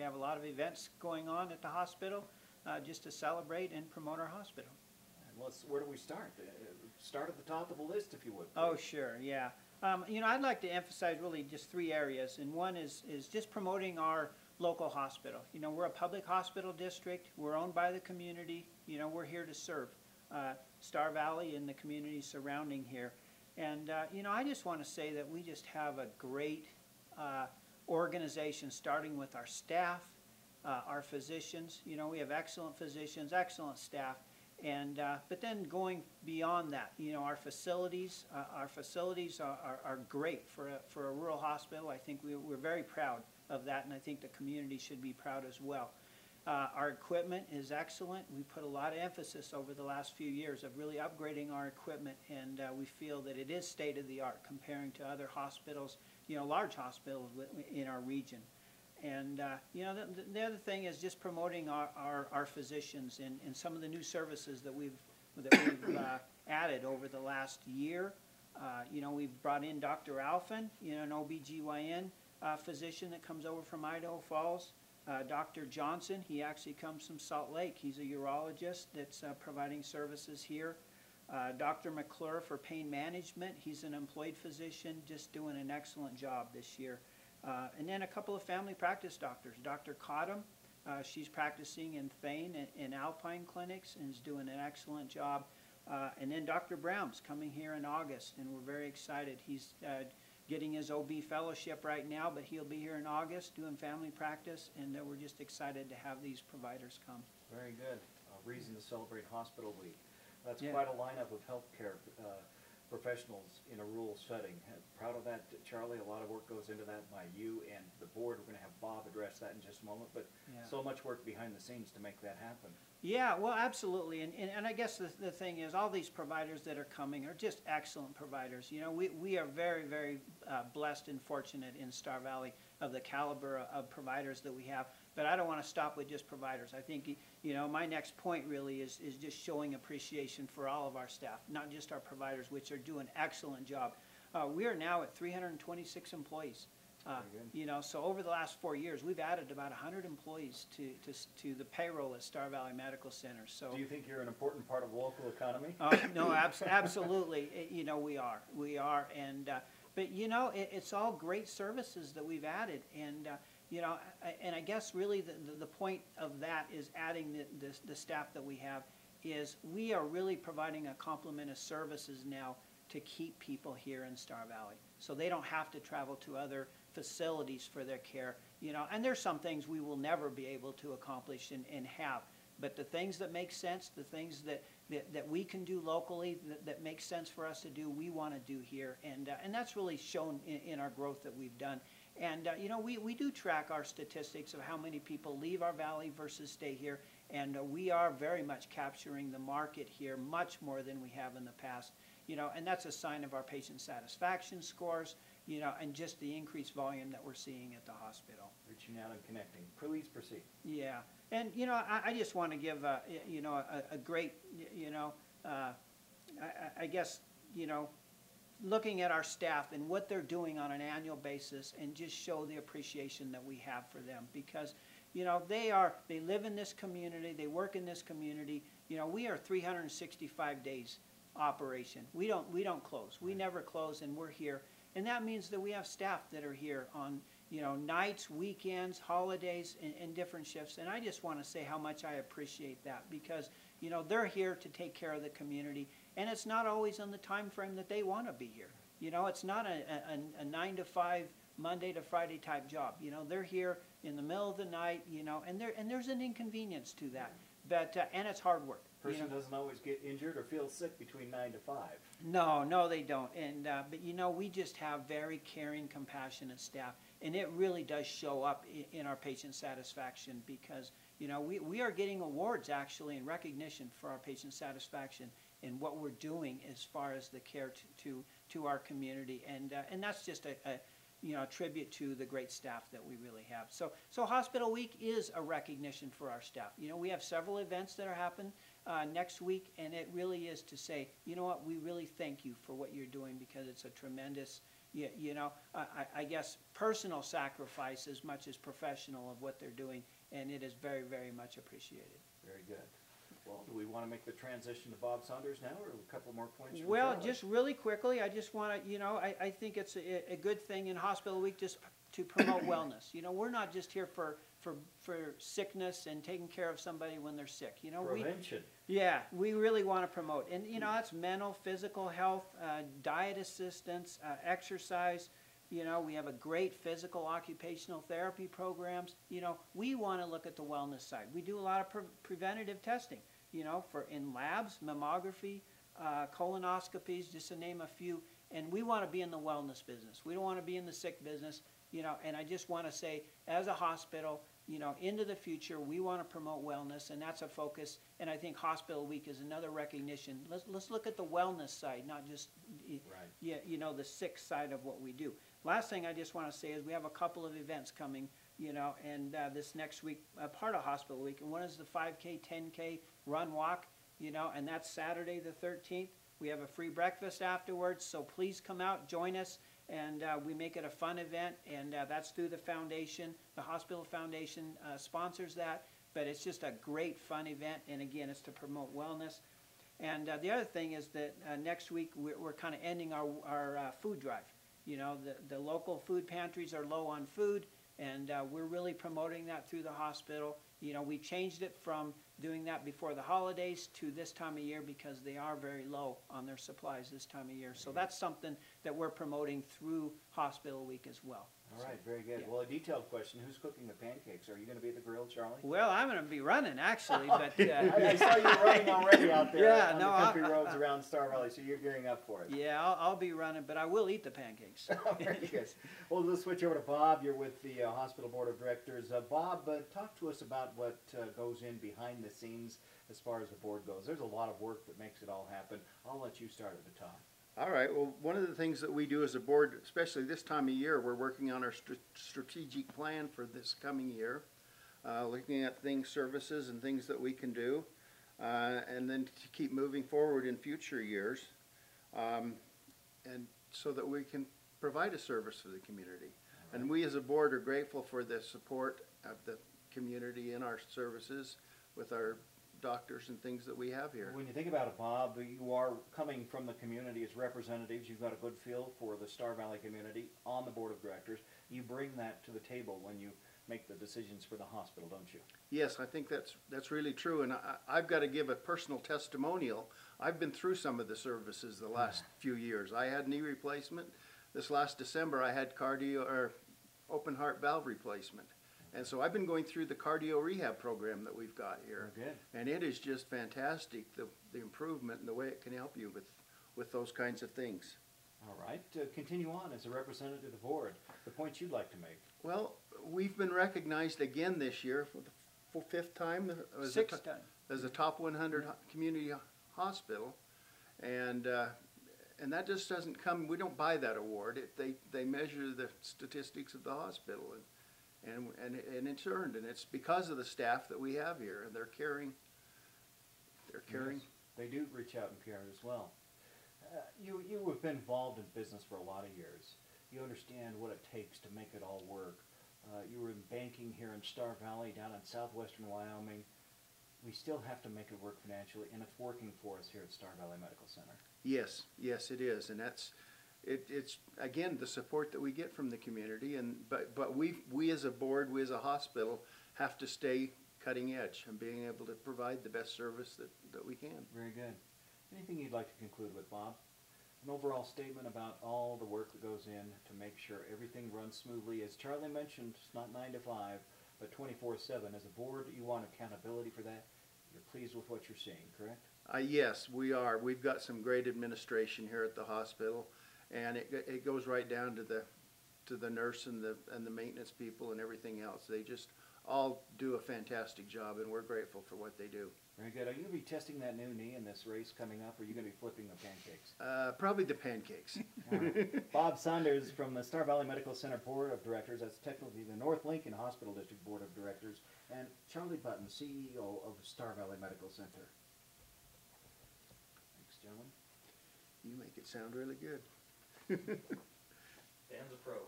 We have a lot of events going on at the hospital just to celebrate and promote our hospital. And where do we start? Start at the top of the list, if you would. Oh, sure, yeah. You know, I'd like to emphasize really just three areas, and one is just promoting our local hospital. You know, we're a public hospital district. We're owned by the community. You know, we're here to serve Star Valley and the community surrounding here. And, you know, I just want to say that we just have a great organization, starting with our staff, our physicians. You know, we have excellent physicians, excellent staff. And but then going beyond that, you know, our facilities are great for a rural hospital. I think we're very proud of that, and I think the community should be proud as well. Our equipment is excellent. We put a lot of emphasis over the last few years of really upgrading our equipment, and we feel that it is state of the art comparing to other hospitals, you know, large hospitals in our region. And, you know, the other thing is just promoting our physicians and some of the new services that we've added over the last year. You know, we've brought in Dr. Alphen, you know, an OBGYN physician that comes over from Idaho Falls. Dr. Johnson, he actually comes from Salt Lake. He's a urologist that's providing services here. Dr. McClure for pain management, he's an employed physician, just doing an excellent job this year. And then a couple of family practice doctors. Dr. Cottom, she's practicing in Thane and Alpine clinics and is doing an excellent job. And then Dr. Brown's coming here in August, and we're very excited. He's getting his OB fellowship right now, but he'll be here in August doing family practice, and we're just excited to have these providers come. Very good. A reason to celebrate Hospital Week. That's quite a lineup of healthcare professionals in a rural setting. Proud of that, Charlie. A lot of work goes into that by you and the board. We're going to have Bob address that in just a moment, but so much work behind the scenes to make that happen. Yeah, well, absolutely. And I guess the thing is, all these providers that are coming are just excellent providers. You know, we are very, very blessed and fortunate in Star Valley of the caliber of providers that we have. But I don't want to stop with just providers. I think, you know, my next point really is just showing appreciation for all of our staff, not just our providers, which are doing an excellent job. We are now at 326 employees. You know, so over the last 4 years, we've added about 100 employees to the payroll at Star Valley Medical Center. So, do you think you're an important part of the local economy? No, absolutely. You know, we are, and but you know, it's all great services that we've added, and you know, and I guess really the point of that is adding the staff that we have is we are really providing a complement of services now to keep people here in Star Valley, so they don't have to travel to other facilities for their care. You know, and there's some things we will never be able to accomplish and have, but the things that make sense, the things that we can do locally that makes sense for us to do, we want to do here, and that's really shown in our growth that we've done. And you know, we do track our statistics of how many people leave our valley versus stay here, and we are very much capturing the market here much more than we have in the past. You know, and that's a sign of our patient satisfaction scores, you know, and just the increased volume that we're seeing at the hospital. Reaching out and connecting. Please proceed. Yeah, and you know, I just want to give you know, a great, you know, I guess, you know, looking at our staff and what they're doing on an annual basis, and just show the appreciation that we have for them, because you know, they live in this community, they work in this community. You know, we are 365 days operation. We don't close. We never close, and we're here. And that means that we have staff that are here on, you know, nights, weekends, holidays, and different shifts. And I just want to say how much I appreciate that, because, you know, they're here to take care of the community, and it's not always on the time frame that they want to be here. You know, it's not a 9 to 5, Monday to Friday type job. You know, they're here in the middle of the night, you know, and there's an inconvenience to that. But and it's hard work. Person doesn't always get injured or feel sick between 9 to 5. No, they don't. And but you know, we just have very caring, compassionate staff, and it really does show up in our patient satisfaction, because you know, we are getting awards actually in recognition for our patient satisfaction and what we're doing as far as the care to our community, and that's just a you know, tribute to the great staff that we really have. So Hospital Week is a recognition for our staff. You know, we have several events that are happening next week, and it really is to say, you know what, we really thank you for what you're doing, because it's a tremendous, you know, I guess personal sacrifice as much as professional of what they're doing, and it is very, very much appreciated. Very good. Well, do we want to make the transition to Bob Saunders now, or a couple more points from Well, Charlie? just really quickly, I just want to, you know, I think it's a good thing in Hospital Week just to promote wellness. You know, we're not just here for sickness and taking care of somebody when they're sick. You know, Prevention. we really want to promote, and you know, that's mental, physical health, diet assistance, exercise. You know, we have a great physical occupational therapy programs. You know, we want to look at the wellness side. We do a lot of preventative testing, you know, in labs, mammography, colonoscopies, just to name a few. And we want to be in the wellness business. We don't want to be in the sick business, you know, and I just want to say, as a hospital, you know, into the future, we want to promote wellness, and that's a focus. And I think Hospital Week is another recognition. Let's look at the wellness side, not just, you know, the sick side of what we do. Last thing I just want to say is we have a couple of events coming, you know, and this next week, part of Hospital Week, and one is the 5K, 10K run walk, you know, and that's Saturday the 13th. We have a free breakfast afterwards, so please come out, join us, and we make it a fun event, and that's through the foundation. The hospital foundation sponsors that, but it's just a great fun event, and again, it's to promote wellness. And the other thing is that next week we're kind of ending our food drive. You know, the local food pantries are low on food, and we're really promoting that through the hospital. You know, we changed it from doing that before the holidays to this time of year because they are very low on their supplies this time of year. So that's something that we're promoting through Hospital Week as well. All right, very good. Yeah. Well, a detailed question, who's cooking the pancakes? Are you going to be at the grill, Charlie? Well, I'm going to be running, actually, but... I saw you running already out there yeah, on the country roads around Star Valley, so you're gearing up for it. Yeah, I'll be running, but I will eat the pancakes. Very good. Well, let's switch over to Bob. You're with the Hospital Board of Directors. Bob, talk to us about what goes in behind the scenes as far as the board goes. There's a lot of work that makes it all happen. I'll let you start at the top. All right. Well, one of the things that we do as a board, especially this time of year, we're working on our strategic plan for this coming year, looking at things, services, and things that we can do, and then to keep moving forward in future years, and so that we can provide a service for the community. Right. And we as a board are grateful for the support of the community in our services with our doctors and things that we have here. When you think about it, Bob, you are coming from the community as representatives. You've got a good feel for the Star Valley community on the board of directors. You bring that to the table when you make the decisions for the hospital, don't you? Yes, I think that's really true, and I've got to give a personal testimonial. I've been through some of the services the last few years. I had knee replacement. This last December I had open heart valve replacement. And so I've been going through the cardio rehab program that we've got here. Good. And it is just fantastic, the improvement and the way it can help you with those kinds of things. All right. Continue on as a representative of the board. The points you'd like to make. Well, we've been recognized again this year for the fifth time. Sixth time. As a top 100 community hospital. And that just doesn't come, we don't buy that award. They measure the statistics of the hospital. And it's earned, and it's because of the staff that we have here, and they're caring. Yes, they do reach out and care as well. You have been involved in business for a lot of years. You understand what it takes to make it all work. You were in banking here in Star Valley, down in southwestern Wyoming. We still have to make it work financially, and it's working for us here at Star Valley Medical Center. Yes, it is, and that's. It's again the support that we get from the community, but we as a board, we as a hospital, have to stay cutting edge and being able to provide the best service that we can. Very good. Anything you'd like to conclude with, Bob? An overall statement about all the work that goes in to make sure everything runs smoothly. As Charlie mentioned, it's not 9 to 5, but 24/7. As a board, you want accountability for that. You're pleased with what you're seeing, correct? Yes, we are. We've got some great administration here at the hospital. And it goes right down to the nurse and the maintenance people and everything else. They just all do a fantastic job, and we're grateful for what they do. Very good. Are you going to be testing that new knee in this race coming up, or are you going to be flipping the pancakes? Probably the pancakes. Bob Saunders from the Star Valley Medical Center Board of Directors. That's technically the North Lincoln Hospital District Board of Directors. And Charlie Button, CEO of Star Valley Medical Center. Thanks, gentlemen. You make it sound really good. Dan's a pro.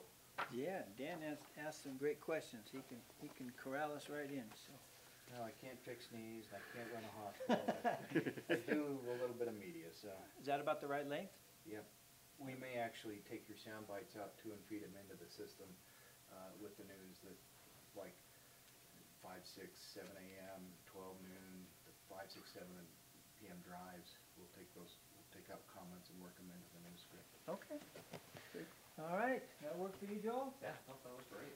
Yeah, Dan has asked some great questions. He can corral us right in, so. No, I can't fix knees, I can't run a hospital. I do a little bit of media, so, Is that about the right length? yep. We may actually take your sound bites out too and feed them into the system, with the news that, like, 5, 6, 7 a.m., 12 noon, the 5, 6, 7 p.m. drives. We'll take out comments and work them into the news script. Okay. All right, that work for you, Joel? Yeah, I thought that was great.